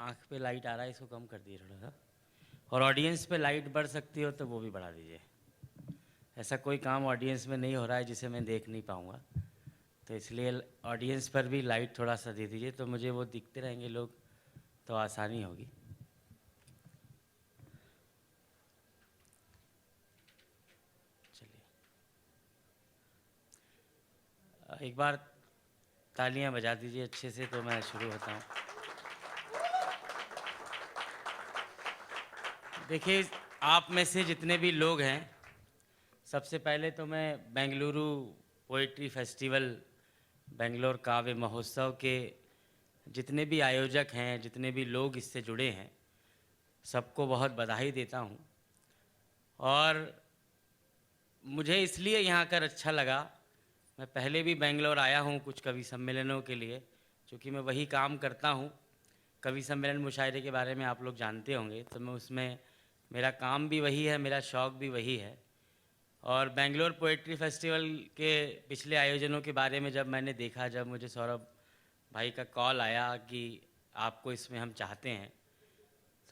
आँख पे लाइट आ रहा है, इसको कम कर दिए थोड़ा सा। और ऑडियंस पे लाइट बढ़ सकती हो तो वो भी बढ़ा दीजिए। ऐसा कोई काम ऑडियंस में नहीं हो रहा है जिसे मैं देख नहीं पाऊँगा, तो इसलिए ऑडियंस पर भी लाइट थोड़ा सा दे दीजिए, तो मुझे वो दिखते रहेंगे लोग, तो आसानी होगी। चलिए, एक बार तालियां बजा दीजिए अच्छे से, तो मैं शुरू होता हूँ। देखिए, आप में से जितने भी लोग हैं, सबसे पहले तो मैं बेंगलुरु पोइट्री फेस्टिवल, बेंगलोर काव्य महोत्सव के जितने भी आयोजक हैं, जितने भी लोग इससे जुड़े हैं, सबको बहुत बधाई देता हूँ। और मुझे इसलिए यहाँ कर अच्छा लगा, मैं पहले भी बेंगलोर आया हूँ कुछ कवि सम्मेलनों के लिए, क्योंकि मैं वही काम करता हूँ। कवि सम्मेलन मुशायरे के बारे में आप लोग जानते होंगे, तो मैं उसमें, मेरा काम भी वही है, मेरा शौक़ भी वही है। और बेंगलोर पोएट्री फेस्टिवल के पिछले आयोजनों के बारे में जब मैंने देखा, जब मुझे सौरभ भाई का कॉल आया कि आपको इसमें हम चाहते हैं,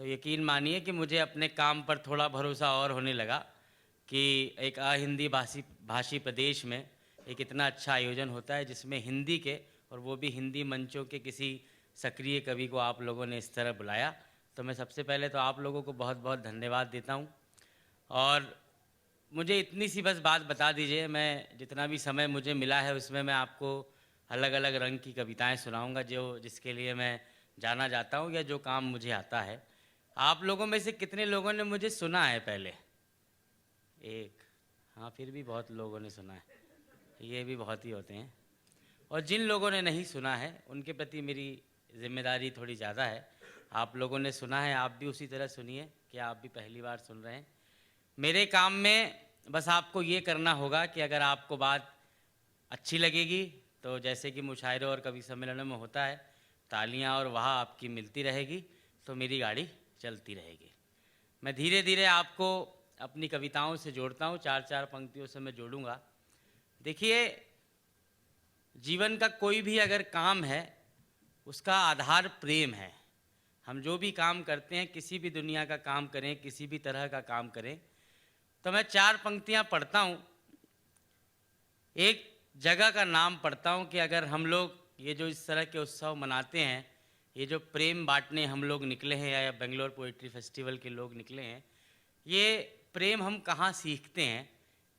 तो यकीन मानिए कि मुझे अपने काम पर थोड़ा भरोसा और होने लगा कि एक हिंदी भाषी प्रदेश में एक इतना अच्छा आयोजन होता है जिसमें हिंदी के, और वो भी हिंदी मंचों के किसी सक्रिय कवि को आप लोगों ने इस तरह बुलाया। तो मैं सबसे पहले तो आप लोगों को बहुत बहुत धन्यवाद देता हूँ। और मुझे इतनी सी बस बात बता दीजिए, मैं जितना भी समय मुझे मिला है उसमें मैं आपको अलग अलग रंग की कविताएं सुनाऊंगा, जो जिसके लिए मैं जाना जाता हूँ या जो काम मुझे आता है। आप लोगों में से कितने लोगों ने मुझे सुना है पहले? एक, हाँ, फिर भी बहुत लोगों ने सुना है, ये भी बहुत ही होते हैं। और जिन लोगों ने नहीं सुना है उनके प्रति मेरी जिम्मेदारी थोड़ी ज़्यादा है। आप लोगों ने सुना है, आप भी उसी तरह सुनिए कि आप भी पहली बार सुन रहे हैं। मेरे काम में बस आपको ये करना होगा कि अगर आपको बात अच्छी लगेगी तो जैसे कि मुशायरे और कवि सम्मेलनों में होता है, तालियां और वाह आपकी मिलती रहेगी, तो मेरी गाड़ी चलती रहेगी। मैं धीरे धीरे आपको अपनी कविताओं से जोड़ता हूँ, चार चार पंक्तियों से मैं जोड़ूंगा। देखिए, जीवन का कोई भी अगर काम है, उसका आधार प्रेम है। हम जो भी काम करते हैं, किसी भी दुनिया का काम करें, किसी भी तरह का काम करें, तो मैं चार पंक्तियां पढ़ता हूँ, एक जगह का नाम पढ़ता हूँ कि अगर हम लोग ये जो इस तरह के उत्सव मनाते हैं, ये जो प्रेम बांटने हम लोग निकले हैं या बेंगलोर पोइट्री फेस्टिवल के लोग निकले हैं, ये प्रेम हम कहाँ सीखते हैं।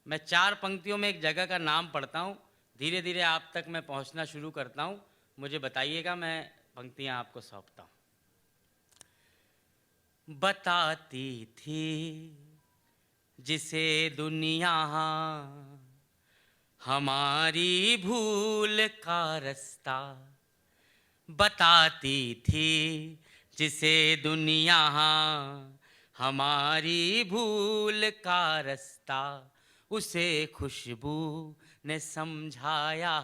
मैं चार पंक्तियों में एक जगह का नाम पढ़ता हूँ, धीरे धीरे आप तक मैं पहुँचना शुरू करता हूँ, मुझे बताइएगा, मैं पंक्तियाँ आपको सौंपता हूँ। बताती थी जिसे दुनिया हमारी भूल का रास्ता, बताती थी जिसे दुनिया हमारी भूल का रास्ता, उसे खुशबू ने समझाया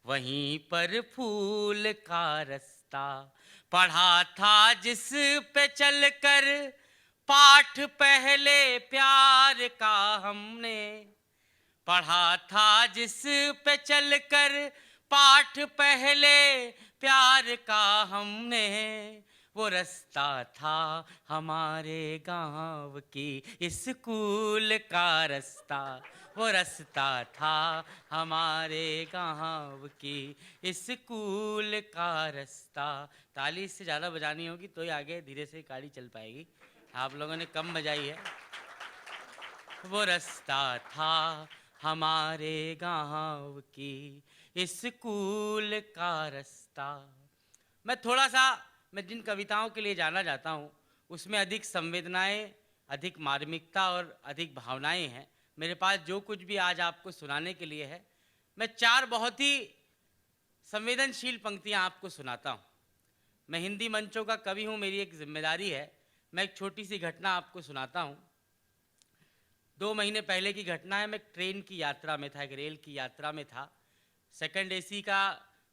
वहीं पर फूल का रास्ता। पढ़ा था जिस पे चलकर पाठ पहले प्यार का हमने, पढ़ा था जिस पे चलकर पाठ पहले प्यार का हमने, वो रास्ता था हमारे गांव की स्कूल का रास्ता, वो रास्ता था हमारे गांव की स्कूल का रास्ता। ताली इससे ज़्यादा बजानी होगी तो ही आगे धीरे से गाड़ी चल पाएगी, आप लोगों ने कम बजाई है। वो रास्ता था हमारे गांव की स्कूल का रास्ता। मैं थोड़ा सा, मैं जिन कविताओं के लिए जाना जाता हूँ उसमें अधिक संवेदनाएं, अधिक मार्मिकता और अधिक भावनाएं हैं। मेरे पास जो कुछ भी आज आपको सुनाने के लिए है, मैं चार बहुत ही संवेदनशील पंक्तियां आपको सुनाता हूँ। मैं हिंदी मंचों का कवि हूँ, मेरी एक जिम्मेदारी है। मैं एक छोटी सी घटना आपको सुनाता हूँ। 2 महीने पहले की घटना है। मैं ट्रेन की यात्रा में था, एक रेल की यात्रा में था। सेकंड एसी का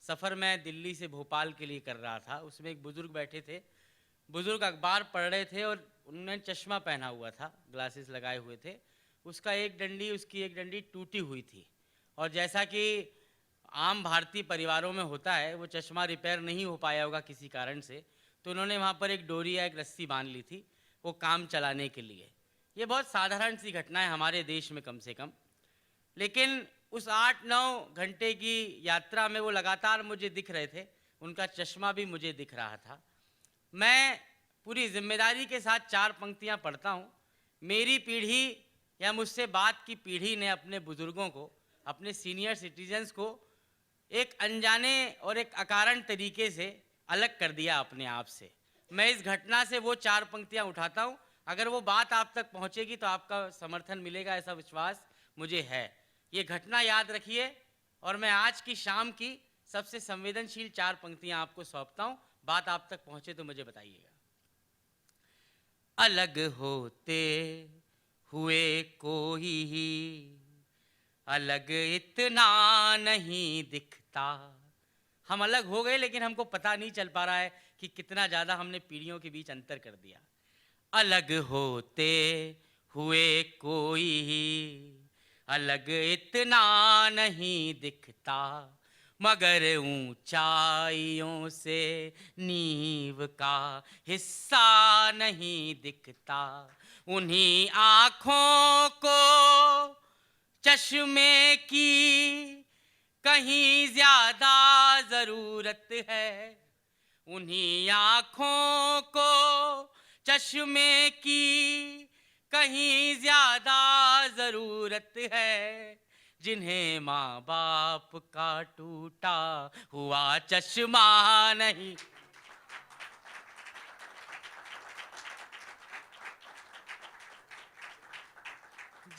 सफ़र मैं दिल्ली से भोपाल के लिए कर रहा था। उसमें एक बुज़ुर्ग बैठे थे, बुज़ुर्ग अखबार पढ़ रहे थे और उन्होंने चश्मा पहना हुआ था, ग्लासेस लगाए हुए थे। उसकी एक डंडी टूटी हुई थी, और जैसा कि आम भारतीय परिवारों में होता है, वो चश्मा रिपेयर नहीं हो पाया होगा किसी कारण से, तो उन्होंने वहाँ पर एक डोरी या एक रस्सी बांध ली थी वो काम चलाने के लिए। ये बहुत साधारण सी घटना है हमारे देश में कम से कम, लेकिन उस 8-9 घंटे की यात्रा में वो लगातार मुझे दिख रहे थे, उनका चश्मा भी मुझे दिख रहा था। मैं पूरी जिम्मेदारी के साथ 4 पंक्तियाँ पढ़ता हूँ। मेरी पीढ़ी या मुझसे बाद की पीढ़ी ने अपने बुजुर्गों को, अपने सीनियर सिटीजन्स को एक अनजाने और एक अकारण तरीके से अलग कर दिया अपने आप से। मैं इस घटना से वो 4 पंक्तियाँ उठाता हूँ। अगर वो बात आप तक पहुँचेगी तो आपका समर्थन मिलेगा, ऐसा विश्वास मुझे है। ये घटना याद रखिए और मैं आज की शाम की सबसे संवेदनशील 4 पंक्तियाँ आपको सौंपता हूँ। बात आप तक पहुँचे तो मुझे बताइएगा। अलग होते हुए कोई ही अलग इतना नहीं दिखता। हम अलग हो गए लेकिन हमको पता नहीं चल पा रहा है कि कितना ज़्यादा हमने पीढ़ियों के बीच अंतर कर दिया। अलग होते हुए कोई ही अलग इतना नहीं दिखता, मगर ऊंचाइयों से नींव का हिस्सा नहीं दिखता। उन्हीं आँखों को चश्मे की कहीं ज्यादा जरूरत है। उन्हीं आँखों को चश्मे की कहीं ज्यादा जरूरत है, जिन्हें माँ बाप का टूटा हुआ चश्मा नहीं।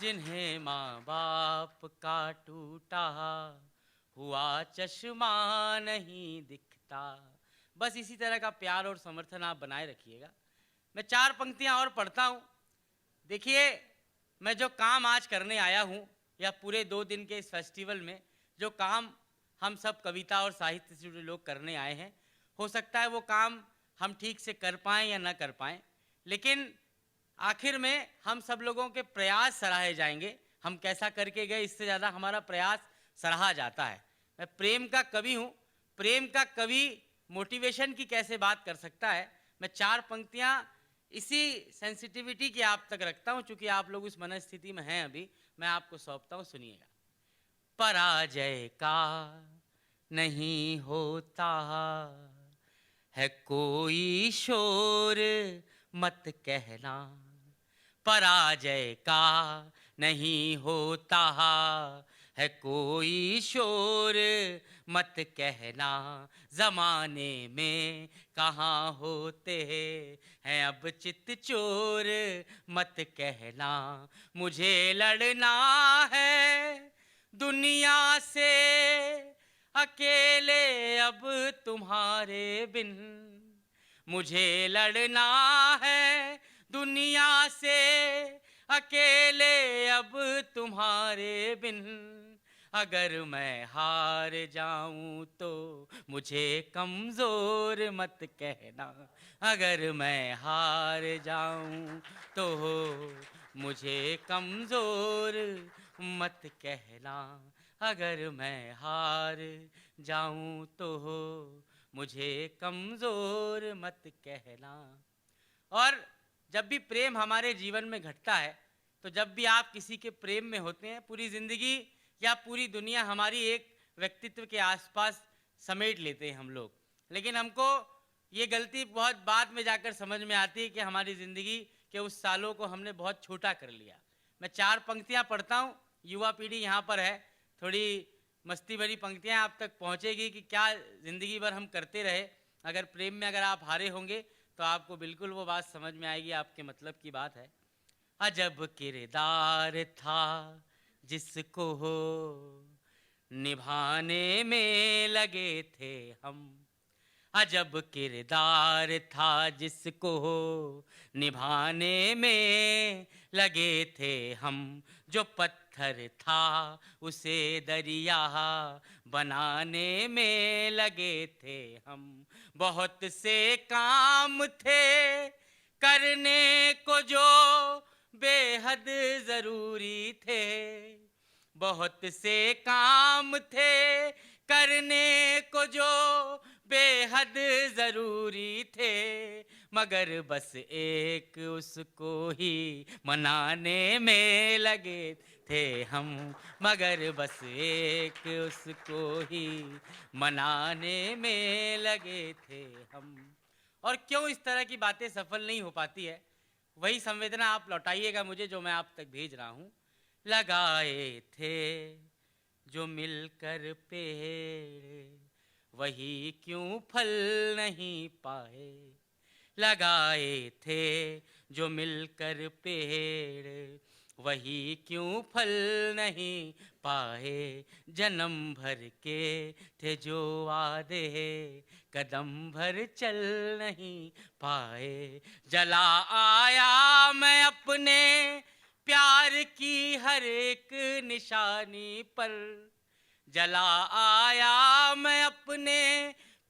जिन्हें माँ बाप का टूटा हुआ चश्मा नहीं दिखता। बस इसी तरह का प्यार और समर्थन आप बनाए रखिएगा। मैं 4 पंक्तियाँ और पढ़ता हूँ। देखिए, मैं जो काम आज करने आया हूँ या पूरे 2 दिन के इस फेस्टिवल में जो काम हम सब कविता और साहित्य से जुड़े लोग करने आए हैं, हो सकता है वो काम हम ठीक से कर पाएँ या ना कर पाएँ, लेकिन आखिर में हम सब लोगों के प्रयास सराहे जाएंगे। हम कैसा करके गए इससे ज़्यादा हमारा प्रयास सराहा जाता है। मैं प्रेम का कवि हूँ, प्रेम का कवि मोटिवेशन की कैसे बात कर सकता है। मैं 4 पंक्तियाँ इसी सेंसिटिविटी की आप तक रखता हूँ, चूँकि आप लोग उस मनस्थिति में हैं अभी, मैं आपको सौंपता हूँ, सुनिएगा। पराजय का नहीं होता है कोई शोर मत कहना, पराजय का नहीं होता है कोई शोर मत कहना। जमाने में कहाँ होते हैं अब चित चोर मत कहना। मुझे लड़ना है दुनिया से अकेले अब तुम्हारे बिन। मुझे लड़ना है दुनिया से अकेले अब तुम्हारे बिन। अगर मैं हार जाऊं तो मुझे कमजोर मत कहना। अगर मैं हार जाऊं तो मुझे कमजोर मत कहना। अगर मैं हार जाऊं तो मुझे कमजोर मत कहना। और जब भी प्रेम हमारे जीवन में घटता है, तो जब भी आप किसी के प्रेम में होते हैं, पूरी जिंदगी या पूरी दुनिया हमारी एक व्यक्तित्व के आसपास समेट लेते हैं हम लोग। लेकिन हमको ये गलती बहुत बाद में जाकर समझ में आती है कि हमारी ज़िंदगी के उस सालों को हमने बहुत छोटा कर लिया। मैं 4 पंक्तियाँ पढ़ता हूँ, युवा पीढ़ी यहाँ पर है, थोड़ी मस्ती भरी पंक्तियाँ आप तक पहुँचेगी कि क्या ज़िंदगी भर हम करते रहे। अगर प्रेम में अगर आप हारे होंगे तो आपको बिल्कुल वो बात समझ में आएगी, आपके मतलब की बात है। अजब किरदार था जिसको हो निभाने में लगे थे हम। अजब किरदार था जिसको हो निभाने में लगे थे हम। जो पत्थर था उसे दरिया बनाने में लगे थे हम। बहुत से काम थे करने को जो बेहद जरूरी थे। बहुत से काम थे करने को जो बेहद बेहद ज़रूरी थे, मगर बस एक उसको ही मनाने में लगे थे हम, मगर बस एक उसको ही मनाने में लगे थे हम। और क्यों इस तरह की बातें सफल नहीं हो पाती है, वही संवेदना आप लौटाइएगा मुझे जो मैं आप तक भेज रहा हूँ। लगाए थे जो मिलकर पेड़, वही क्यों फल नहीं पाए। लगाए थे जो मिलकर पेड़, वही क्यों फल नहीं पाए। जन्म भर के थे जो वादे, कदम भर चल नहीं पाए। जला आया मैं अपने प्यार की हर एक निशानी पर, जला आया मैं अपने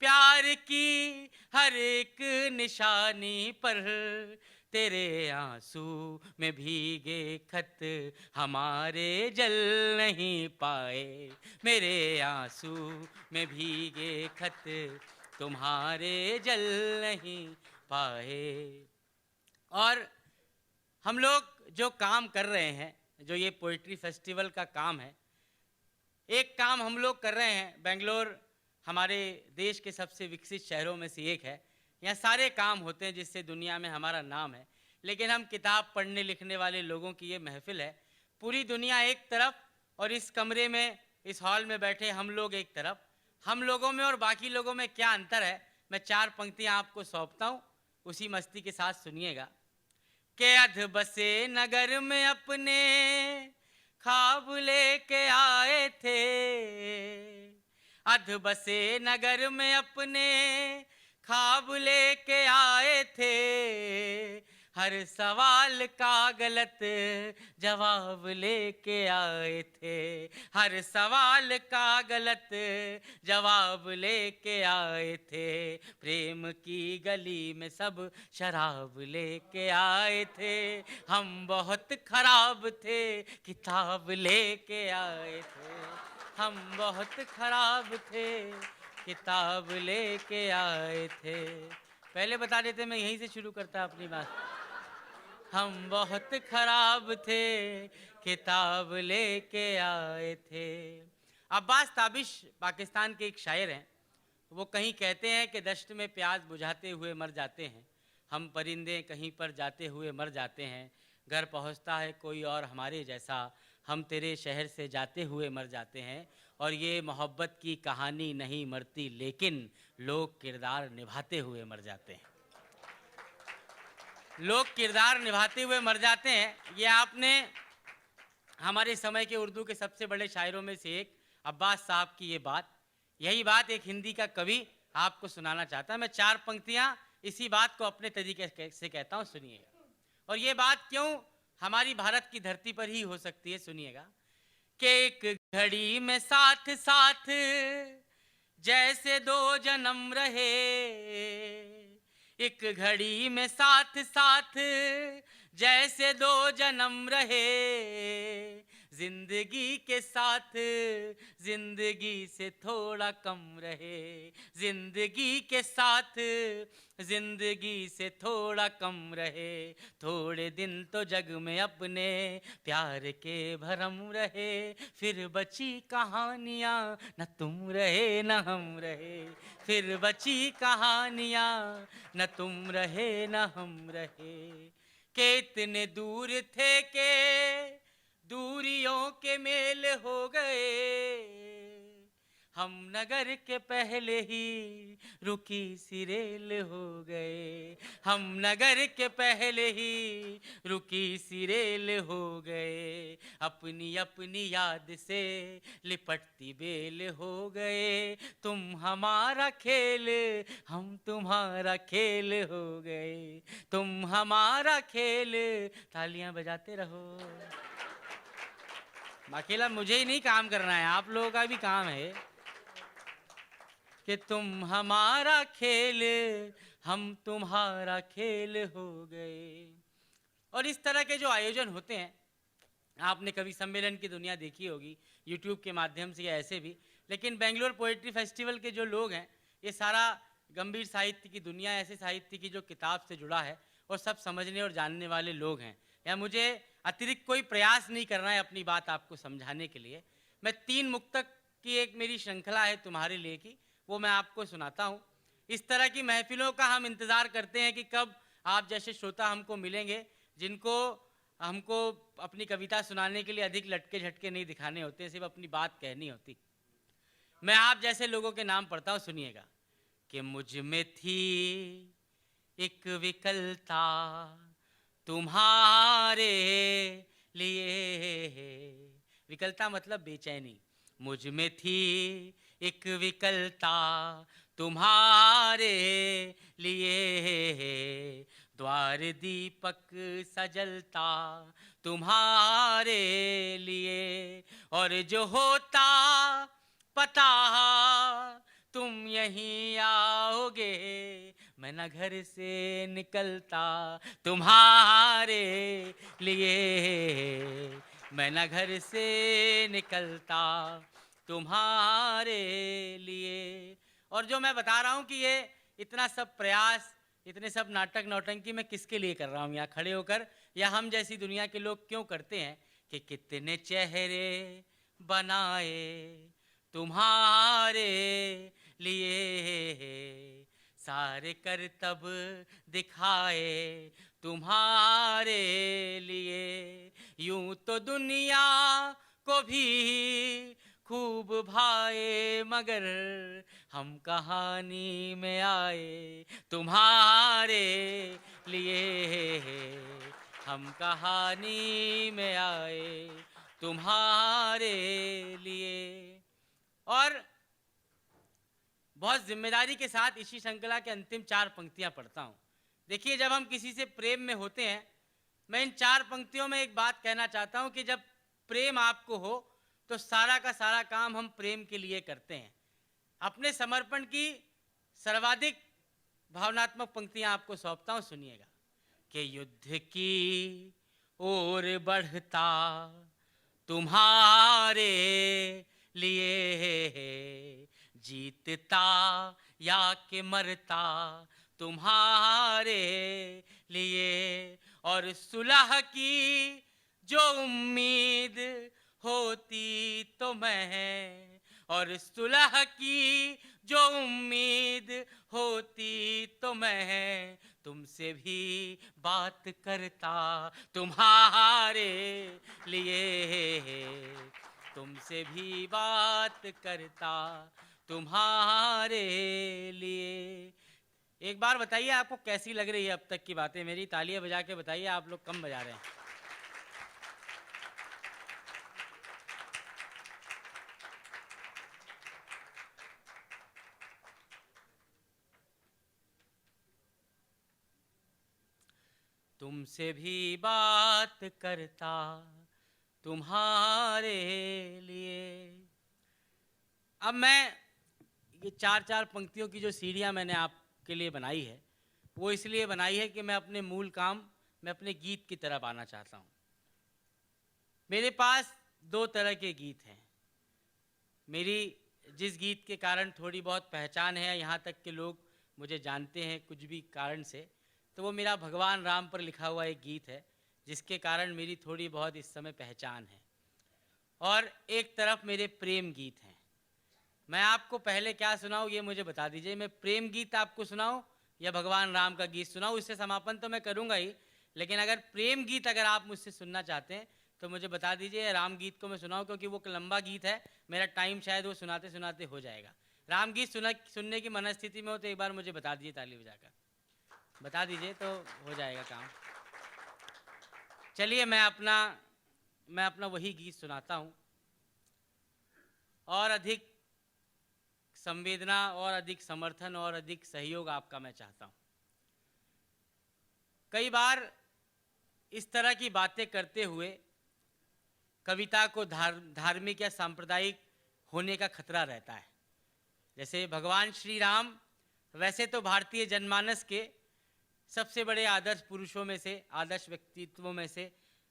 प्यार की हर एक निशानी पर। तेरे आंसू में भीगे खत हमारे जल नहीं पाए, मेरे आंसू में भीगे खत तुम्हारे जल नहीं पाए। और हम लोग जो काम कर रहे हैं, जो ये पोइट्री फेस्टिवल का काम है, एक काम हम लोग कर रहे हैं। बेंगलोर हमारे देश के सबसे विकसित शहरों में से एक है। यहाँ सारे काम होते हैं जिससे दुनिया में हमारा नाम है, लेकिन हम किताब पढ़ने लिखने वाले लोगों की ये महफिल है। पूरी दुनिया एक तरफ और इस कमरे में, इस हॉल में बैठे हम लोग एक तरफ। हम लोगों में और बाकी लोगों में क्या अंतर है, मैं 4 पंक्तियाँ आपको सौंपता हूँ, उसी मस्ती के साथ सुनिएगा। के अध बसे नगर में अपने ख्वाब लेके आए थे, अध बसे नगर में अपने ख्वाब लेके आए थे। हर सवाल का गलत जवाब लेके आए थे, हर सवाल का गलत जवाब लेके आए थे। प्रेम की गली में सब शराब लेके आए थे, हम बहुत खराब थे किताब लेके आए थे, हम बहुत खराब थे किताब लेके आए थे। पहले बता देते, मैं यहीं से शुरू करता अपनी बात। हम बहुत खराब थे किताब लेके आए थे। अब्बास ताबिश पाकिस्तान के एक शायर हैं। वो कहीं कहते हैं कि दश्त में प्याज बुझाते हुए मर जाते हैं, हम परिंदे कहीं पर जाते हुए मर जाते हैं। घर पहुंचता है कोई और हमारे जैसा, हम तेरे शहर से जाते हुए मर जाते हैं। और ये मोहब्बत की कहानी नहीं मरती, लेकिन लोग किरदार निभाते हुए मर जाते हैं। लोग किरदार निभाते हुए मर जाते हैं। ये आपने हमारे समय के उर्दू के सबसे बड़े शायरों में से एक अब्बास साहब की ये बात, यही बात एक हिंदी का कवि आपको सुनाना चाहता है। मैं 4 पंक्तियां इसी बात को अपने तरीके से कहता हूं, सुनिएगा। और ये बात क्यों हमारी भारत की धरती पर ही हो सकती है, सुनिएगा। कि एक घड़ी में साथ साथ जैसे 2 जन्म रहे, एक घड़ी में साथ साथ जैसे 2 जन्म रहे। जिंदगी के साथ जिंदगी से थोड़ा कम रहे, जिंदगी के साथ जिंदगी से थोड़ा कम रहे। थोड़े दिन तो जग में अपने प्यार के भरम रहे, फिर बची कहानियाँ न तुम रहे न हम रहे, फिर बची कहानियाँ न तुम रहे न हम रहे। के इतने दूर थे के दूरियों के मेल हो गए, हम नगर के पहले ही रुकी सी रेल हो गए, हम नगर के पहले ही रुकी सी रेल हो गए। अपनी अपनी याद से लिपटती बेल हो गए, तुम हमारा खेल हम तुम्हारा खेल हो गए, तुम हमारा खेल। तालियां बजाते रहो। अकेला मुझे ही नहीं काम करना है, आप लोगों का भी काम है कि तुम हमारा खेल हम तुम्हारा खेल हो गए। और इस तरह के जो आयोजन होते हैं, आपने कभी सम्मेलन की दुनिया देखी होगी यूट्यूब के माध्यम से या ऐसे भी, लेकिन बेंगलोर पोएट्री फेस्टिवल के जो लोग हैं, ये सारा गंभीर साहित्य की दुनिया, ऐसे साहित्य की जो किताब से जुड़ा है और सब समझने और जानने वाले लोग हैं। या मुझे अतिरिक्त कोई प्रयास नहीं करना है अपनी बात आपको समझाने के लिए। मैं 3 मुक्तक की एक मेरी श्रृंखला है तुम्हारे लिए की, वो मैं आपको सुनाता हूँ। इस तरह की महफिलों का हम इंतज़ार करते हैं कि कब आप जैसे श्रोता हमको मिलेंगे, जिनको हमको अपनी कविता सुनाने के लिए अधिक लटके झटके नहीं दिखाने होते, सिर्फ अपनी बात कहनी होती। मैं आप जैसे लोगों के नाम पढ़ता हूँ, सुनिएगा। कि मुझ में थी एक विकलता तुम्हारे लिए, विकलता मतलब बेचैनी। मुझ में थी एक विकलता तुम्हारे लिए, द्वार दीपक सजलता तुम्हारे लिए, और जो होता पता तुम यहीं आओगे, मैं न घर से निकलता तुम्हारे लिए, मैं न घर से निकलता तुम्हारे लिए। और जो मैं बता रहा हूँ कि ये इतना सब प्रयास, इतने सब नाटक नौटंकी मैं किसके लिए कर रहा हूँ यहाँ खड़े होकर, या हम जैसी दुनिया के लोग क्यों करते हैं, कि कितने चेहरे बनाए तुम्हारे लिए, सारे करतब दिखाए तुम्हारे लिए, यूं तो दुनिया को भी खूब भाए, मगर हम कहानी में आए तुम्हारे लिए, हम कहानी में आए तुम्हारे लिए। और बहुत जिम्मेदारी के साथ इसी श्रृंखला के अंतिम 4 पंक्तियां पढ़ता हूं। देखिए, जब हम किसी से प्रेम में होते हैं, मैं इन 4 पंक्तियों में एक बात कहना चाहता हूं कि जब प्रेम आपको हो तो सारा का सारा काम हम प्रेम के लिए करते हैं। अपने समर्पण की सर्वाधिक भावनात्मक पंक्तियां आपको सौंपता हूं, सुनिएगा। कि युद्ध की ओर बढ़ता तुम्हारे लिए, जीतता या कि मरता तुम्हारे लिए, और सुलह की जो उम्मीद होती तो मैं, और सुलह की जो उम्मीद होती तो मैं तुमसे भी बात करता तुम्हारे लिए, तुमसे भी बात करता तुम्हारे लिए। एक बार बताइए आपको कैसी लग रही है अब तक की बातें मेरी, तालियां बजा के बताइए, आप लोग कम बजा रहे हैं। तुमसे भी बात करता तुम्हारे लिए। अब मैं ये 4 पंक्तियों की जो सीढ़ियाँ मैंने आपके लिए बनाई है, वो इसलिए बनाई है कि मैं अपने मूल काम, मैं अपने गीत की तरफ आना चाहता हूँ। मेरे पास 2 तरह के गीत हैं। मेरी जिस गीत के कारण थोड़ी बहुत पहचान है, यहाँ तक के लोग मुझे जानते हैं कुछ भी कारण से, तो वो मेरा भगवान राम पर लिखा हुआ एक गीत है, जिसके कारण मेरी थोड़ी बहुत इस समय पहचान है। और एक तरफ मेरे प्रेम गीत हैं। मैं आपको पहले क्या सुनाऊँ ये मुझे बता दीजिए, मैं प्रेम गीत आपको सुनाऊँ या भगवान राम का गीत सुनाऊँ? इससे समापन तो मैं करूँगा ही, लेकिन अगर प्रेम गीत अगर आप मुझसे सुनना चाहते हैं तो मुझे बता दीजिए, राम गीत को मैं सुनाऊँ, क्योंकि वो लंबा गीत है, मेरा टाइम शायद वो सुनाते सुनाते हो जाएगा। राम गीत सुनने की मनस्थिति में हो तो एक बार मुझे बता दीजिए, ताली बजाकर बता दीजिए तो हो जाएगा काम। चलिए मैं अपना वही गीत सुनाता हूँ, और अधिक संवेदना और अधिक समर्थन और अधिक सहयोग आपका मैं चाहता हूँ। कई बार इस तरह की बातें करते हुए कविता को धार्मिक या सांप्रदायिक होने का खतरा रहता है। जैसे भगवान श्री राम वैसे तो भारतीय जनमानस के सबसे बड़े आदर्श पुरुषों में से, आदर्श व्यक्तित्वों में से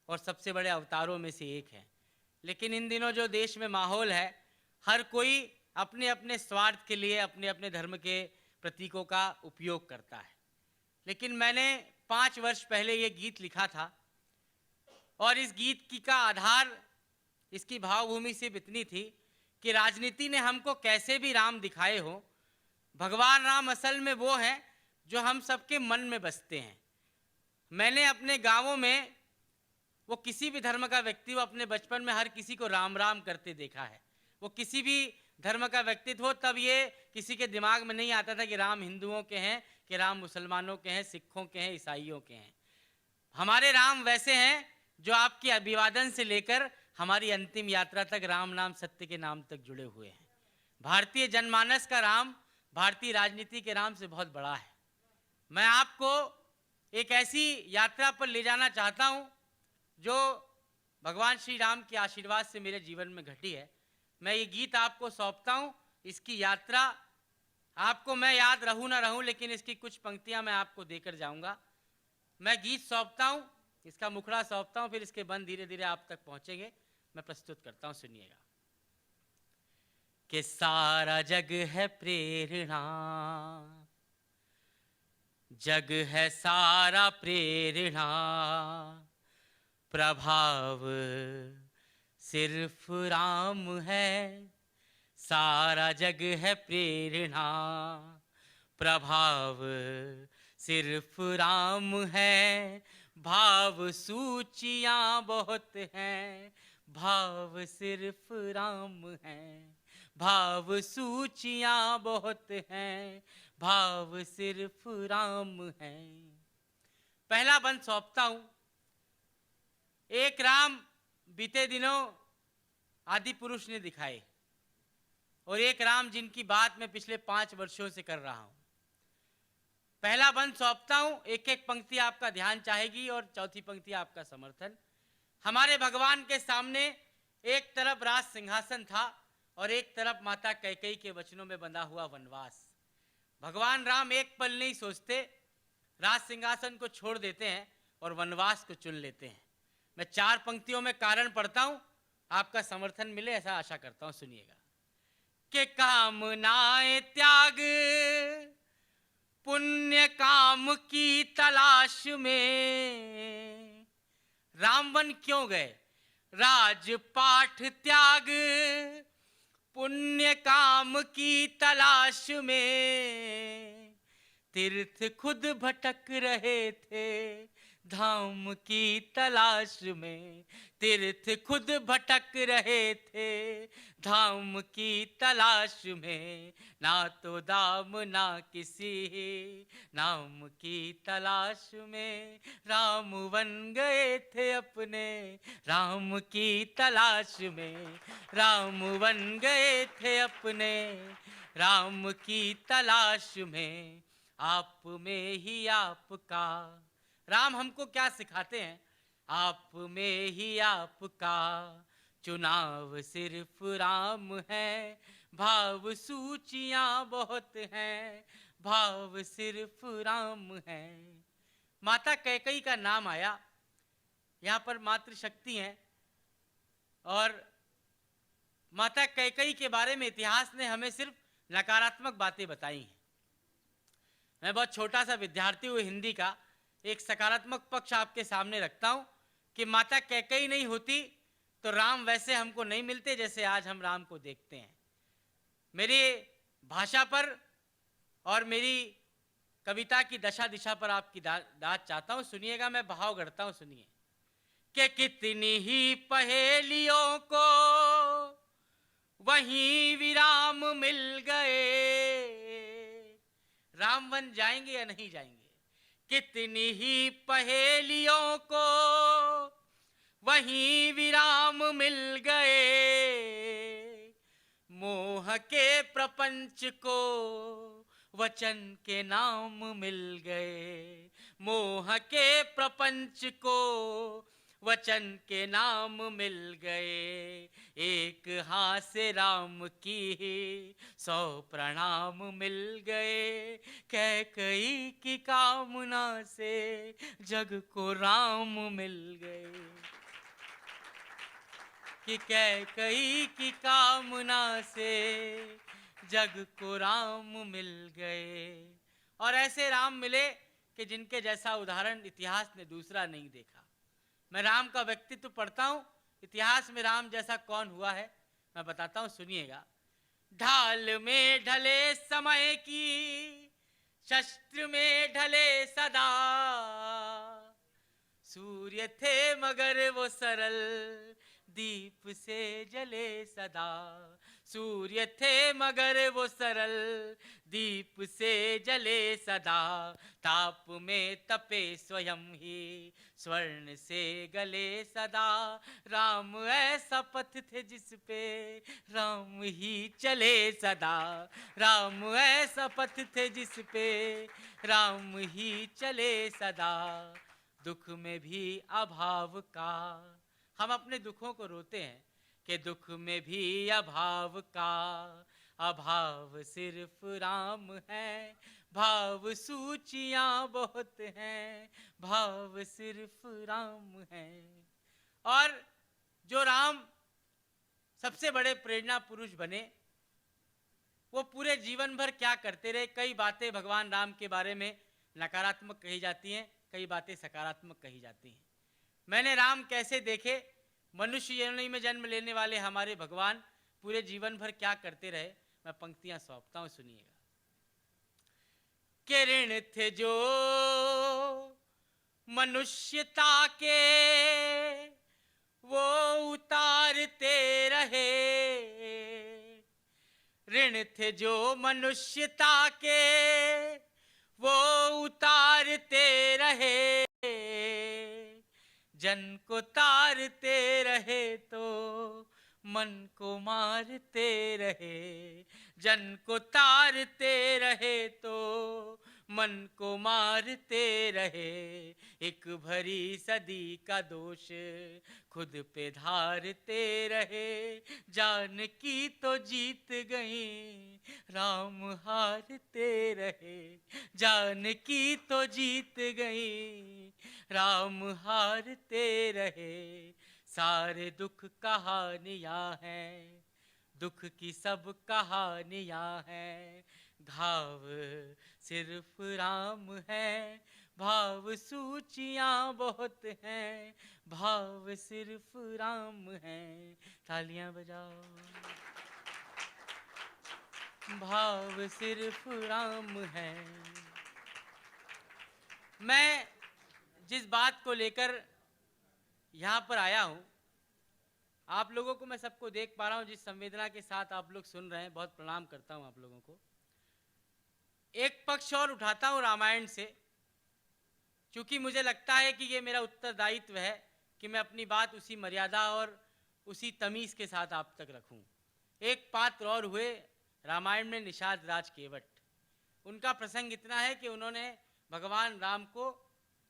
और सबसे बड़े अवतारों में से एक है। लेकिन इन दिनों जो देश में माहौल है, हर कोई अपने अपने स्वार्थ के लिए, अपने अपने धर्म के प्रतीकों का उपयोग करता है। लेकिन मैंने 5 वर्ष पहले ये गीत लिखा था और इस गीत की का आधार इसकी भावभूमि सिर्फ इतनी थी कि राजनीति ने हमको कैसे भी राम दिखाए हो, भगवान राम असल में वो है जो हम सबके मन में बसते हैं। मैंने अपने गांवों में, वो किसी भी धर्म का व्यक्ति हो, अपने बचपन में हर किसी को राम राम करते देखा है। वो किसी भी धर्म का व्यक्तित्व हो, तब ये किसी के दिमाग में नहीं आता था कि राम हिंदुओं के हैं, कि राम मुसलमानों के हैं, सिखों के हैं, ईसाइयों के हैं। हमारे राम वैसे हैं जो आपके अभिवादन से लेकर हमारी अंतिम यात्रा तक राम नाम सत्य के नाम तक जुड़े हुए हैं। भारतीय जनमानस का राम भारतीय राजनीति के राम से बहुत बड़ा है। मैं आपको एक ऐसी यात्रा पर ले जाना चाहता हूं जो भगवान श्री राम के आशीर्वाद से मेरे जीवन में घटी है। मैं ये गीत आपको सौंपता हूं। इसकी यात्रा आपको, मैं याद रहूं ना रहूं, लेकिन इसकी कुछ पंक्तियां मैं आपको देकर जाऊंगा। मैं गीत सौंपता हूं, इसका मुखड़ा सौंपता हूं, फिर इसके बंद धीरे धीरे आप तक पहुंचेंगे। मैं प्रस्तुत करता हूं, सुनिएगा। कि सारा जग है प्रेरणा, जग है सारा प्रेरणा, प्रभाव सिर्फ राम है। सारा जग है प्रेरणा, प्रभाव सिर्फ राम है। भाव सूचियां बहुत हैं, भाव सिर्फ राम है। भाव सूचियां बहुत हैं, भाव सिर्फ राम है। पहला बंद सौंपता हूं। एक राम बीते दिनों आदि पुरुष ने दिखाए, और एक राम जिनकी बात मैं पिछले 5 वर्षों से कर रहा हूं। पहला बंद सौंपता हूं, एक एक पंक्ति आपका ध्यान चाहेगी और चौथी पंक्ति आपका समर्थन। हमारे भगवान के सामने एक तरफ राज सिंहासन था और एक तरफ माता कैकेयी के वचनों में बंधा हुआ वनवास। भगवान राम एक पल नहीं सोचते, राज सिंहासन को छोड़ देते हैं और वनवास को चुन लेते हैं। मैं 4 पंक्तियों में कारण पढ़ता हूं, आपका समर्थन मिले ऐसा आशा करता हूं। सुनिएगा। कि कामनाएं त्याग पुण्य काम की तलाश में रामवन क्यों गए? राजपाठ त्याग पुण्य काम की तलाश में, तीर्थ खुद भटक रहे थे धाम की तलाश में। तीर्थ खुद भटक रहे थे धाम की तलाश में। ना तो दाम ना किसी नाम की तलाश में, राम बन गए थे अपने राम की तलाश में। राम बन गए थे अपने राम की तलाश में। आप में ही आपका, राम हमको क्या सिखाते हैं? आप में ही आपका चुनाव सिर्फ राम है। भाव सूचियां बहुत हैं, भाव सिर्फ राम है। माता कैकेयी का नाम आया। यहाँ पर मातृशक्ति है और माता कैकेयी के बारे में इतिहास ने हमें सिर्फ नकारात्मक बातें बताई हैं। मैं बहुत छोटा सा विद्यार्थी हूँ हिंदी का, एक सकारात्मक पक्ष आपके सामने रखता हूं कि माता कैकेयी नहीं होती तो राम वैसे हमको नहीं मिलते जैसे आज हम राम को देखते हैं। मेरी भाषा पर और मेरी कविता की दशा दिशा पर आपकी दाद चाहता हूं। सुनिएगा, मैं भाव गढ़ता हूं, सुनिए। कि कितनी ही पहेलियों को वहीं विराम मिल गए। रामवन जाएंगे या नहीं जाएंगे? कितनी ही पहेलियों को वहीं विराम मिल गए। मोह के प्रपंच को वचन के नाम मिल गए। मोह के प्रपंच को वचन के नाम मिल गए। एक हाथ से राम की 100 प्रणाम मिल गए। कैकेयी की कामना से जग को राम मिल गए। कि कैकेयी की कामना से जग को राम मिल गए। और ऐसे राम मिले कि जिनके जैसा उदाहरण इतिहास ने दूसरा नहीं देखा। मैं राम का व्यक्तित्व पढ़ता हूं, इतिहास में राम जैसा कौन हुआ है मैं बताता हूं, सुनिएगा। ढाल में ढले समय की, शस्त्र में ढले सदा, सूर्य थे मगर वो सरल, दीप से जले सदा। सूर्य थे मगर वो सरल, दीप से जले सदा। ताप में तपे स्वयं ही, स्वर्ण से गले सदा। राम ऐसा पथ थे जिस पे राम ही चले सदा। राम ऐसा पथ थे जिस पे राम ही चले सदा। दुख में भी अभाव का, हम अपने दुखों को रोते हैं कि दुख में भी अभाव का, अभाव सिर्फ राम है। भाव सूचियां बहुत हैं, भाव सिर्फ राम है। और जो राम सबसे बड़े प्रेरणा पुरुष बने, वो पूरे जीवन भर क्या करते रहे। कई बातें भगवान राम के बारे में नकारात्मक कही जाती हैं, कई बातें सकारात्मक कही जाती हैं। मैंने राम कैसे देखे, मनुष्य योनि में जन्म लेने वाले हमारे भगवान पूरे जीवन भर क्या करते रहे, मैं पंक्तियां सौंपता हूं, सुनिएगा। के ऋण थे जो मनुष्यता के, वो उतारते रहे। ऋण थे जो मनुष्यता के, वो उतारते रहे। जन को तारते रहे तो मन को मारते रहे। जन को तारते रहे तो मन को मारते रहे। एक भरी सदी का दोष खुद पे धारते रहे। जान की तो जीत गई, राम हारते रहे। जान की तो जीत गई, राम हारते रहे। सारे दुख कहानियां हैं, दुख की सब कहानियां हैं। घाव सिर्फ राम है, भाव सूचियां बहुत हैं। भाव सिर्फ राम है। तालियां बजाओ। भाव सिर्फ राम है। मैं जिस बात को लेकर यहाँ पर आया हूँ, आप लोगों को मैं सबको देख पा रहा हूँ, जिस संवेदना के साथ आप लोग सुन रहे हैं, बहुत प्रणाम करता हूँ आप लोगों को। एक पक्ष और उठाता हूँ रामायण से, क्योंकि मुझे लगता है कि ये मेरा उत्तरदायित्व है कि मैं अपनी बात उसी मर्यादा और उसी तमीज़ के साथ आप तक रखूँ। एक पात्र और हुए रामायण में, निषाद राज केवट। उनका प्रसंग इतना है कि उन्होंने भगवान राम को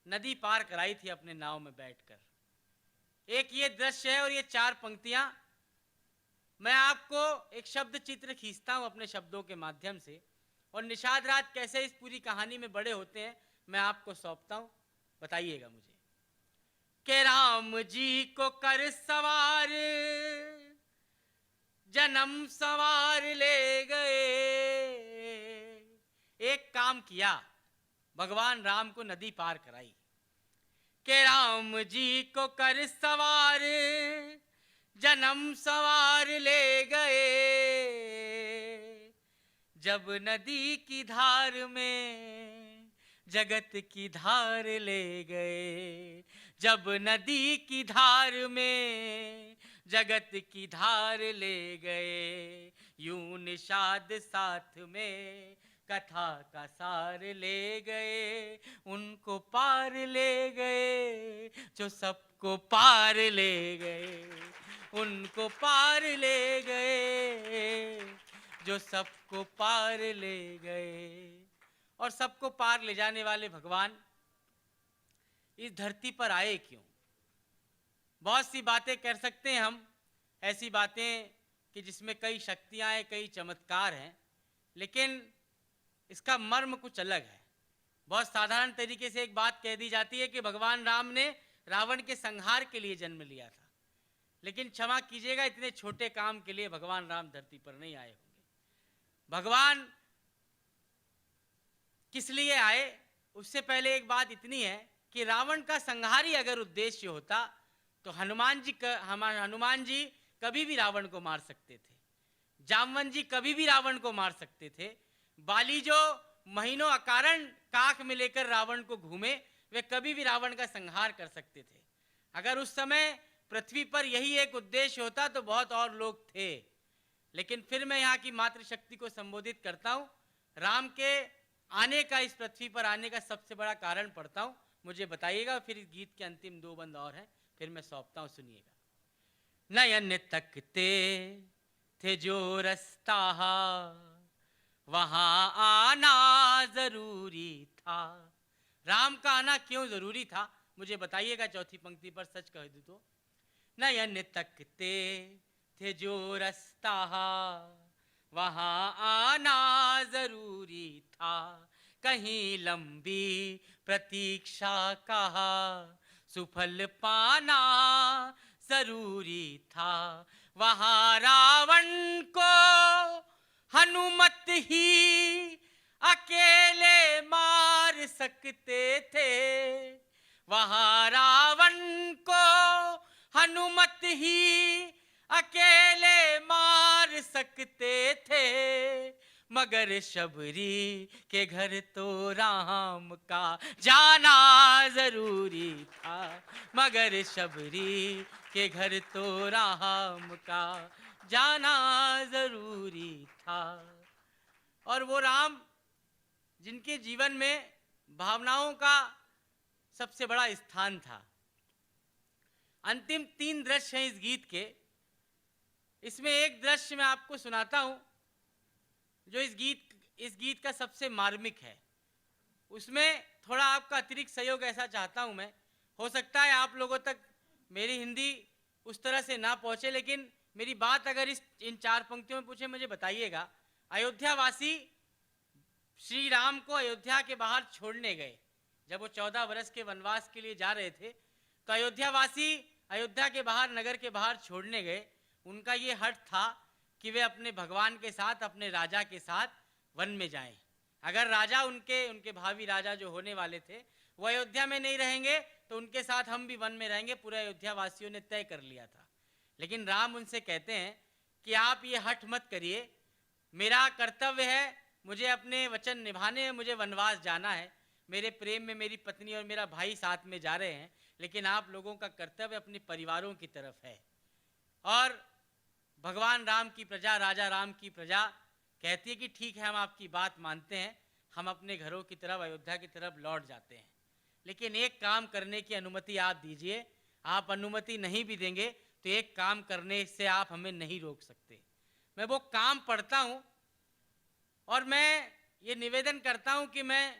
नदी पार कराई थी अपने नाव में बैठकर। एक ये दृश्य है और ये चार पंक्तियां मैं आपको एक शब्द चित्र खींचता हूं अपने शब्दों के माध्यम से, और निषाद राज कैसे इस पूरी कहानी में बड़े होते हैं मैं आपको सौंपता हूं। बताइएगा मुझे। के राम जी को कर सवार, जन्म सवार ले गए। एक काम किया, भगवान राम को नदी पार कराई। के राम जी को कर सवार, जन्म सवार ले गए। जब नदी की धार में जगत की धार ले गए। जब नदी की धार में जगत की धार ले गए। यूं निषाद साथ में कथा का सार ले गए। उनको पार ले गए जो सबको पार ले गए। उनको पार ले गए जो सबको पार ले गए। और सबको पार ले जाने वाले भगवान इस धरती पर आए क्यों? बहुत सी बातें कर सकते हैं हम, ऐसी बातें कि जिसमें कई शक्तियां हैं, कई चमत्कार हैं, लेकिन इसका मर्म कुछ अलग है। बहुत साधारण तरीके से एक बात कह दी जाती है कि भगवान राम ने रावण के संहार के लिए जन्म लिया था, लेकिन क्षमा कीजिएगा, इतने छोटे काम के लिए भगवान राम धरती पर नहीं आए होंगे। भगवान किस लिए आए, उससे पहले एक बात इतनी है कि रावण का संहार ही अगर उद्देश्य होता तो हनुमान जी कभी भी रावण को मार सकते थे, जामवन जी कभी भी रावण को मार सकते थे, बाली जो महीनों अकारण काख में लेकर रावण को घूमे वे कभी भी रावण का संहार कर सकते थे। अगर उस समय पृथ्वी पर यही एक उद्देश्य होता तो बहुत और लोग थे। लेकिन फिर मैं यहाँ की मातृशक्ति को संबोधित करता हूँ, राम के आने का, इस पृथ्वी पर आने का सबसे बड़ा कारण पढ़ता हूँ, मुझे बताइएगा। फिर इस गीत के अंतिम 2 बंद और हैं, फिर मैं सौंपता हूँ, सुनिएगा। नयन तकते थे जो रास्ता वहां आना जरूरी था। राम का आना क्यों जरूरी था, मुझे बताइएगा। चौथी पंक्ति पर सच कह दूं तो, नयन तकते थे जो रास्ता वहां आना जरूरी था, कहीं लंबी प्रतीक्षा का सुफल पाना जरूरी था। वहां रावण को हनुमत ही अकेले मार सकते थे, वहां रावण को हनुमत ही अकेले मार सकते थे, मगर शबरी के घर तो राम का जाना जरूरी था, मगर शबरी के घर तो राम का जाना जरूरी था। और वो राम जिनके जीवन में भावनाओं का सबसे बड़ा स्थान था। अंतिम 3 दृश्य हैं इस गीत के। इसमें एक दृश्य मैं आपको सुनाता हूं जो इस गीत का सबसे मार्मिक है। उसमें थोड़ा आपका अतिरिक्त सहयोग ऐसा चाहता हूं मैं। हो सकता है आप लोगों तक मेरी हिंदी उस तरह से ना पहुंचे, लेकिन मेरी बात अगर इन 4 पंक्तियों में पूछे, मुझे बताइएगा। अयोध्यावासी श्री राम को अयोध्या के बाहर छोड़ने गए। जब वो 14 वर्ष के वनवास के लिए जा रहे थे तो अयोध्यावासी अयोध्या के बाहर, नगर के बाहर छोड़ने गए। उनका ये हट था कि वे अपने भगवान के साथ, अपने राजा के साथ वन में जाएं। अगर राजा उनके भावी राजा जो होने वाले थे वो अयोध्या में नहीं रहेंगे तो उनके साथ हम भी वन में रहेंगे, पूरे अयोध्या वासियों ने तय कर लिया था। लेकिन राम उनसे कहते हैं कि आप ये हट मत करिए, मेरा कर्तव्य है, मुझे अपने वचन निभाने हैं, मुझे वनवास जाना है, मेरे प्रेम में मेरी पत्नी और मेरा भाई साथ में जा रहे हैं, लेकिन आप लोगों का कर्तव्य अपने परिवारों की तरफ है। और भगवान राम की प्रजा, राजा राम की प्रजा कहती है कि ठीक है, हम आपकी बात मानते हैं, हम अपने घरों की तरफ, अयोध्या की तरफ लौट जाते हैं, लेकिन एक काम करने की अनुमति आप दीजिए। आप अनुमति नहीं भी देंगे तो एक काम करने से आप हमें नहीं रोक सकते। मैं वो काम पढ़ता हूँ और मैं ये निवेदन करता हूँ कि मैं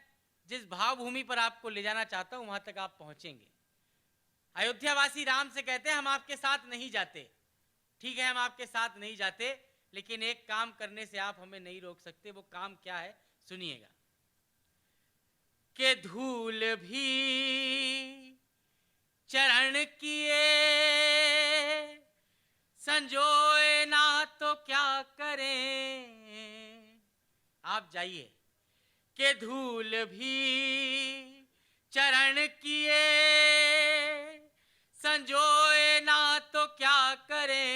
जिस भावभूमि पर आपको ले जाना चाहता हूँ वहां तक आप पहुंचेंगे। अयोध्यावासी राम से कहते हैं हम आपके साथ नहीं जाते। ठीक है, हम आपके साथ नहीं जाते, लेकिन एक काम करने से आप हमें नहीं रोक सकते। वो काम क्या है, सुनिएगा। के धूल भी चरण किए संजोए ना तो क्या करें। आप जाइए। के धूल भी चरण किए संजोए ना तो क्या करें।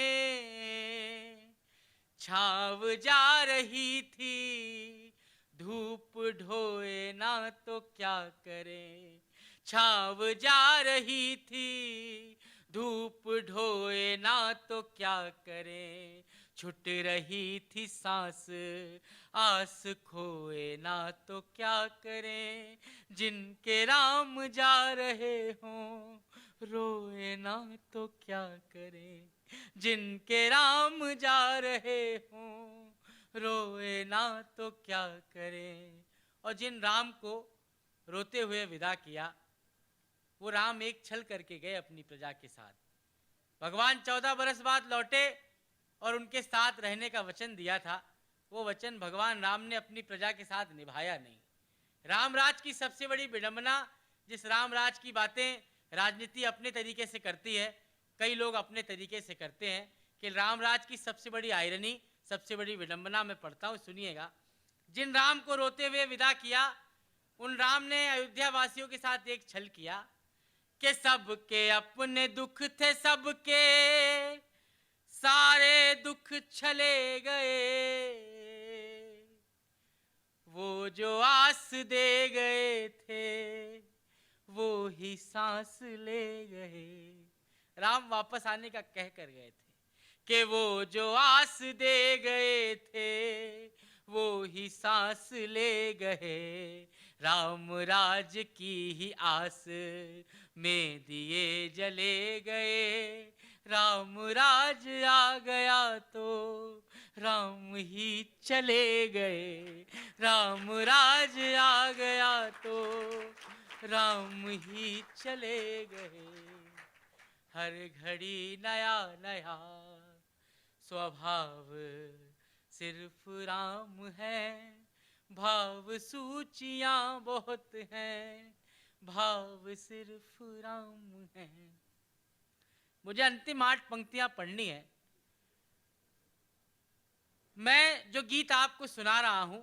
छाव जा रही थी धूप ढोए ना तो क्या करें। छाव जा रही थी धूप ढोए ना तो क्या करें। छुट रही थी सांस आस खोए ना तो क्या करें। जिनके राम जा रहे हों रोए ना तो क्या करें। जिनके राम जा रहे हों रोए ना तो क्या करें। और जिन राम को रोते हुए विदा किया, वो राम एक छल करके गए अपनी प्रजा के साथ। भगवान 14 बरस बाद लौटे और उनके साथ रहने का वचन दिया था, वो वचन भगवान राम ने अपनी प्रजा के साथ निभाया नहीं। रामराज की सबसे बड़ी विडंबना, जिस रामराज की बातें राजनीति अपने तरीके से करती है, कई लोग अपने तरीके से करते हैं, कि रामराज की सबसे बड़ी आयरनी, सबसे बड़ी विडंबना मैं पढ़ता हूँ, सुनिएगा। जिन राम को रोते हुए विदा किया, उन राम ने अयोध्या वासियों के साथ एक छल किया कि सबके अपने दुख थे, सबके सारे दुख छले गए, वो जो आस दे गए थे वो ही सांस ले गए। राम वापस आने का कह कर गए थे कि वो जो आस दे गए थे वो ही सांस ले गए। राम राज की ही आस में दिए जले गए, राम राज आ गया तो राम ही चले गए, राम राज आ गया तो राम ही चले गए। हर घड़ी नया नया स्वभाव सिर्फ राम है, भाव सूचियां बहुत हैं, भाव सिर्फ राम है। मुझे अंतिम 8 पंक्तियां पढ़नी है। मैं जो गीत आपको सुना रहा हूं,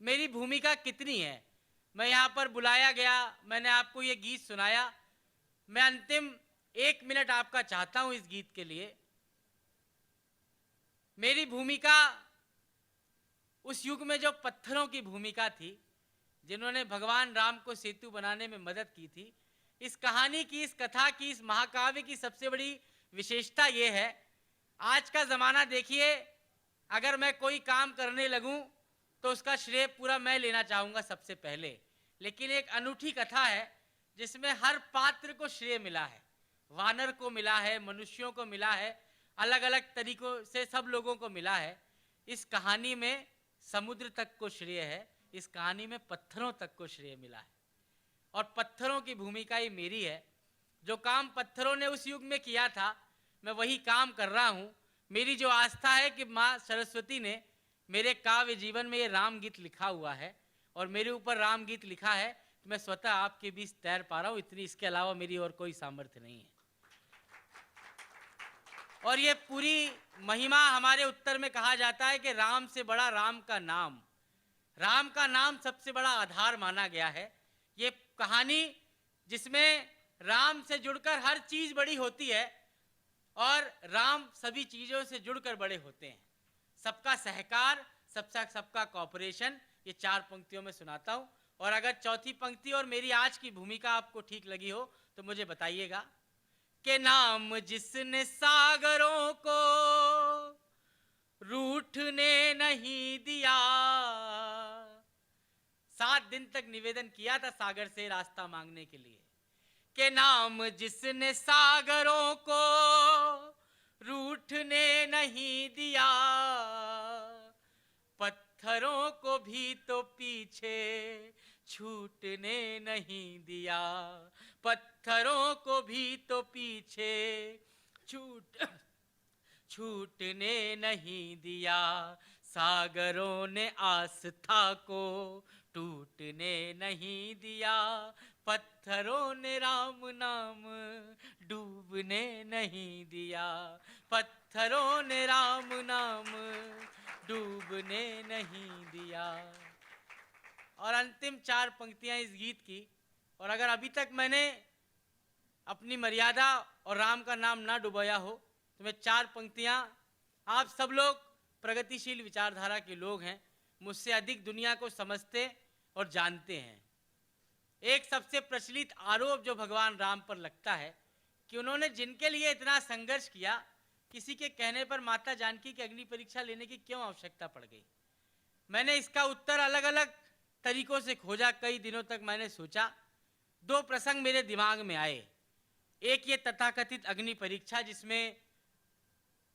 मेरी भूमिका कितनी है? मैं यहां पर बुलाया गया, मैंने आपको ये गीत सुनाया, मैं अंतिम 1 मिनट आपका चाहता हूं इस गीत के लिए। मेरी भूमिका उस युग में जो पत्थरों की भूमिका थी, जिन्होंने भगवान राम को सेतु बनाने में मदद की थी, इस कहानी की, इस कथा की, इस महाकाव्य की सबसे बड़ी विशेषता यह है, आज का ज़माना देखिए, अगर मैं कोई काम करने लगूं तो उसका श्रेय पूरा मैं लेना चाहूँगा सबसे पहले, लेकिन एक अनूठी कथा है जिसमें हर पात्र को श्रेय मिला है। वानर को मिला है, मनुष्यों को मिला है, अलग अलग तरीकों से सब लोगों को मिला है। इस कहानी में समुद्र तक को श्रेय है, इस कहानी में पत्थरों तक को श्रेय मिला है, और पत्थरों की भूमिका ही मेरी है। जो काम पत्थरों ने उस युग में किया था, मैं वही काम कर रहा हूँ। मेरी जो आस्था है कि माँ सरस्वती ने मेरे काव्य जीवन में ये राम गीत लिखा हुआ है, और मेरे ऊपर राम गीत लिखा है, तो मैं स्वतः आपके बीच तैर पा रहा हूँ, इतनी, इसके अलावा मेरी और कोई सामर्थ्य नहीं है। और ये पूरी महिमा हमारे उत्तर में कहा जाता है कि राम से बड़ा राम का नाम, राम का नाम सबसे बड़ा आधार माना गया है। ये कहानी जिसमें राम से जुड़कर हर चीज बड़ी होती है और राम सभी चीजों से जुड़कर बड़े होते हैं। सबका सहकार, सबका कॉपरेशन, ये 4 पंक्तियों में सुनाता हूं। और अगर चौथी पंक्ति और मेरी आज की भूमिका आपको ठीक लगी हो तो मुझे बताइएगा कि नाम जिसने सागरों को रूठने नहीं दिया। 7 दिन तक निवेदन किया था सागर से रास्ता मांगने के लिए कि नाम जिसने सागरों को रूठने नहीं दिया, पत्थरों को भी तो पीछे छूटने नहीं दिया, पत्थरों को भी तो पीछे छूटने नहीं दिया। सागरों ने आस्था को टूटने नहीं दिया, पत्थरों ने राम नाम डूबने नहीं दिया, पत्थरों ने राम नाम डूबने नहीं दिया। और अंतिम 4 पंक्तियां इस गीत की। और अगर अभी तक मैंने अपनी मर्यादा और राम का नाम ना डुबाया हो तो मैं 4 पंक्तियां, आप सब लोग प्रगतिशील विचारधारा के लोग हैं, मुझसे अधिक दुनिया को समझते और जानते हैं। एक सबसे प्रचलित आरोप जो भगवान राम पर लगता है कि उन्होंने जिनके लिए इतना संघर्ष किया, किसी के कहने पर माता जानकी की अग्नि परीक्षा लेने की क्यों आवश्यकता पड़ गई। मैंने इसका उत्तर अलग अलग तरीकों से खोजा, कई दिनों तक मैंने सोचा। 2 प्रसंग मेरे दिमाग में आए। एक ये तथाकथित अग्नि परीक्षा जिसमें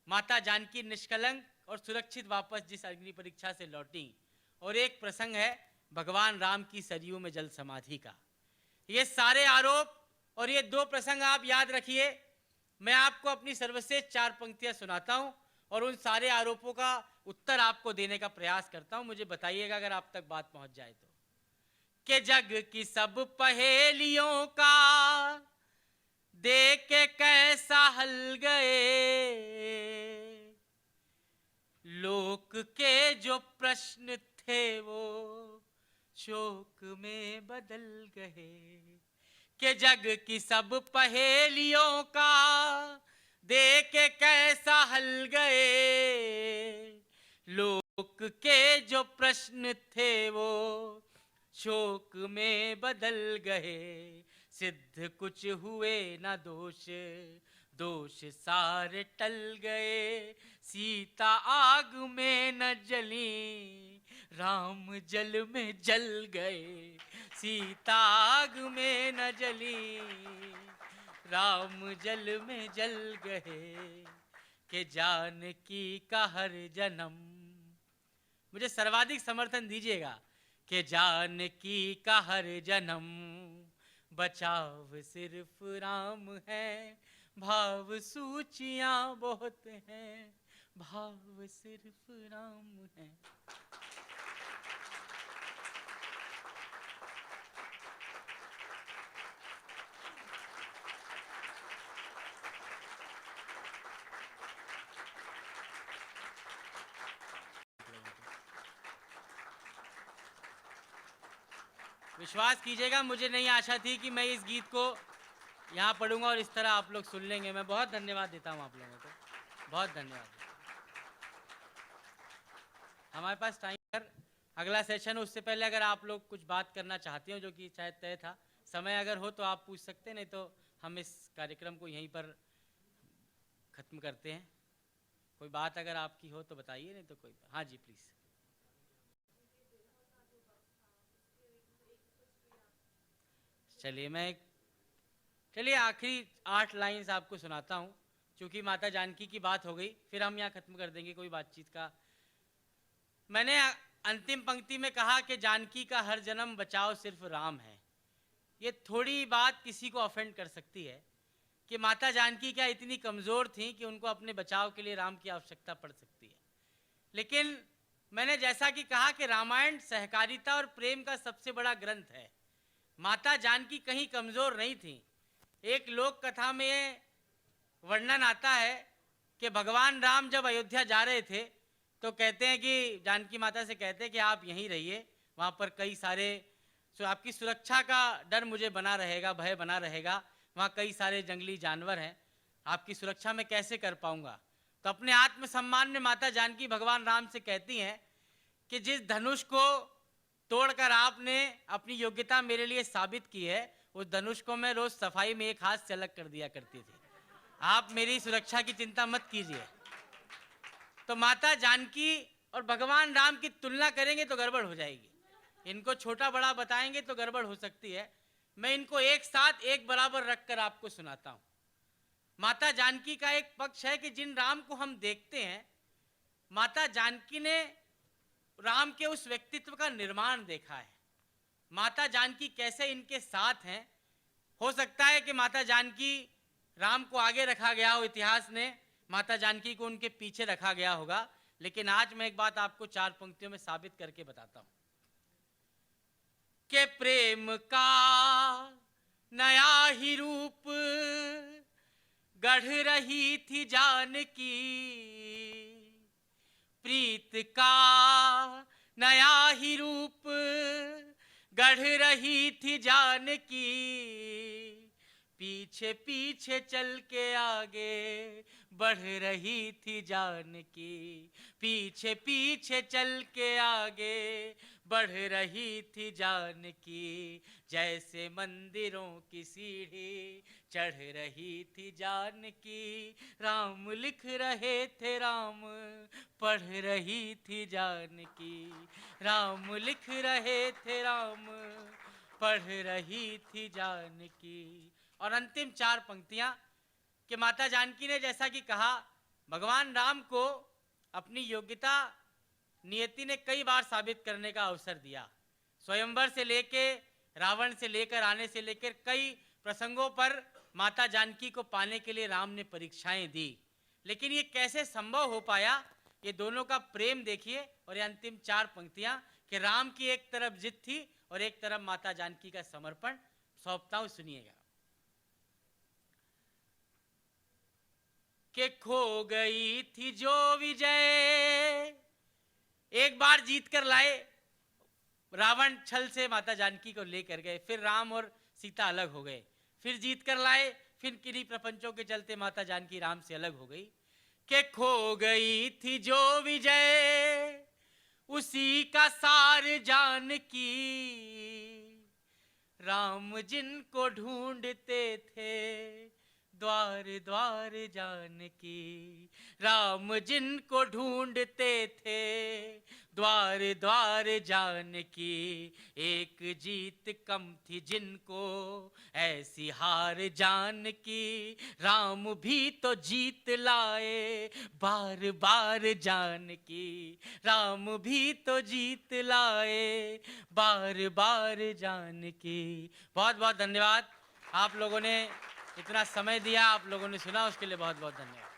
माता जानकी निष्कलंक और सुरक्षित वापस जिस अग्नि परीक्षा से लौटी, और एक प्रसंग है भगवान राम की सरयू में जल समाधि का। ये सारे आरोप और ये 2 प्रसंग आप याद रखिए। मैं आपको अपनी सर्वश्रेष्ठ 4 पंक्तियां सुनाता हूं और उन सारे आरोपों का उत्तर आपको देने का प्रयास करता हूं। मुझे बताइएगा अगर आप तक बात पहुंच जाए तो। कि जग की सब पहेलियों का देख के कैसा हल गए, लोक के जो प्रश्न थे वो शोक में बदल गए, कि जग की सब पहेलियों का दे के कैसा हल गए। लोक के जो प्रश्न थे वो शोक में बदल गए, सिद्ध कुछ हुए न दोष, दोष सारे टल गए। सीता आग में न जली, राम जल में जल गए। सीता आग में न जली, राम जल में जल गए, कि जानकी का हर जन्म, मुझे सर्वाधिक समर्थन दीजिएगा, कि जानकी का हर जन्म बचाव सिर्फ राम है। भाव सूचियां बहुत हैं, भाव सिर्फ राम है। विश्वास कीजिएगा, मुझे नहीं आशा थी कि मैं इस गीत को यहाँ पढ़ूंगा और इस तरह आप लोग सुन लेंगे। मैं बहुत धन्यवाद देता हूँ आप लोगों को, बहुत धन्यवाद। हमारे पास टाइम पर अगला सेशन, उससे पहले अगर आप लोग कुछ बात करना चाहते हो जो कि शायद तय था, समय अगर हो तो आप पूछ सकते हैं, नहीं तो हम इस कार्यक्रम को यहीं पर ख़त्म करते हैं। कोई बात अगर आपकी हो तो बताइए, नहीं तो कोई। हाँ जी प्लीज़। चलिए आखिरी 8 लाइन्स आपको सुनाता हूँ, क्योंकि माता जानकी की बात हो गई, फिर हम यहाँ ख़त्म कर देंगे कोई बातचीत का। मैंने अंतिम पंक्ति में कहा कि जानकी का हर जन्म बचाओ सिर्फ राम है। ये थोड़ी बात किसी को ऑफेंड कर सकती है कि माता जानकी क्या इतनी कमज़ोर थी कि उनको अपने बचाव के लिए राम की आवश्यकता पड़ सकती है। लेकिन मैंने जैसा कि कहा कि रामायण सहकारिता और प्रेम का सबसे बड़ा ग्रंथ है। माता जानकी कहीं कमज़ोर नहीं थी। एक लोक कथा में वर्णन आता है कि भगवान राम जब अयोध्या जा रहे थे तो कहते हैं कि जानकी माता से कहते हैं कि आप यहीं रहिए, वहाँ पर कई सारे आपकी सुरक्षा का डर मुझे बना रहेगा, भय बना रहेगा, वहाँ कई सारे जंगली जानवर हैं, आपकी सुरक्षा मैं कैसे कर पाऊँगा। तो अपने आत्मसम्मान में माता जानकी भगवान राम से कहती हैं कि जिस धनुष को तोड़कर आपने अपनी योग्यता मेरे लिए साबित की है, उस धनुष को मैं रोज सफाई में एक हाथ से अलग कर दिया करती थी। आप मेरी सुरक्षा की चिंता मत कीजिए। तो माता जानकी और भगवान राम की तुलना करेंगे तो गड़बड़ हो जाएगी, इनको छोटा बड़ा बताएंगे तो गड़बड़ हो सकती है। मैं इनको एक साथ एक बराबर रखकर आपको सुनाता हूँ। माता जानकी का एक पक्ष है कि जिन राम को हम देखते हैं, माता जानकी ने राम के उस व्यक्तित्व का निर्माण देखा है। माता जानकी कैसे इनके साथ हैं। हो सकता है कि माता जानकी राम को आगे रखा गया हो, इतिहास ने माता जानकी को उनके पीछे रखा गया होगा, लेकिन आज मैं एक बात आपको 4 पंक्तियों में साबित करके बताता हूं कि प्रेम का नया ही रूप गढ़ रही थी जानकी, प्रीत का नया ही रूप गढ़ रही थी जानकी, पीछे पीछे चल के आगे बढ़ रही थी जानकी, पीछे पीछे चल के आगे बढ़ रही थी जानकी, जैसे मंदिरों की सीढ़ी चढ़ रही थी जानकी, राम लिख रहे थे राम पढ़ रही थी जानकी, राम लिख रहे थे राम पढ़ रही थी जानकी। और अंतिम 4 पंक्तियां कि माता जानकी ने जैसा कि कहा, भगवान राम को अपनी योग्यता नियति ने कई बार साबित करने का अवसर दिया। स्वयंवर से लेके रावण से लेकर आने से लेकर कई प्रसंगों पर माता जानकी को पाने के लिए राम ने परीक्षाएं दी, लेकिन ये कैसे संभव हो पाया, ये दोनों का प्रेम देखिए। और ये अंतिम 4 पंक्तियां कि राम की एक तरफ जिद थी और एक तरफ माता जानकी का समर्पण। सौंपता हूं, सुनिएगा। कि खो गई थी जो विजय। एक बार जीत कर लाए, रावण छल से माता जानकी को लेकर गए, फिर राम और सीता अलग हो गए, फिर जीत कर लाए, फिर किन्हीं प्रपंचों के चलते माता जानकी राम से अलग हो गई। कि खो गई थी जो विजय, उसी का सार जानकी, राम जिनको ढूंढते थे द्वार द्वार जानकी, राम जिनको ढूंढते थे द्वार द्वार जानकी। एक जीत कम थी जिनको ऐसी हार जानकी, राम भी तो जीत लाए बार बार जानकी, राम भी तो जीत लाए बार बार जानकी। बहुत बहुत धन्यवाद, आप लोगों ने इतना समय दिया, आप लोगों ने सुना, उसके लिए बहुत बहुत धन्यवाद।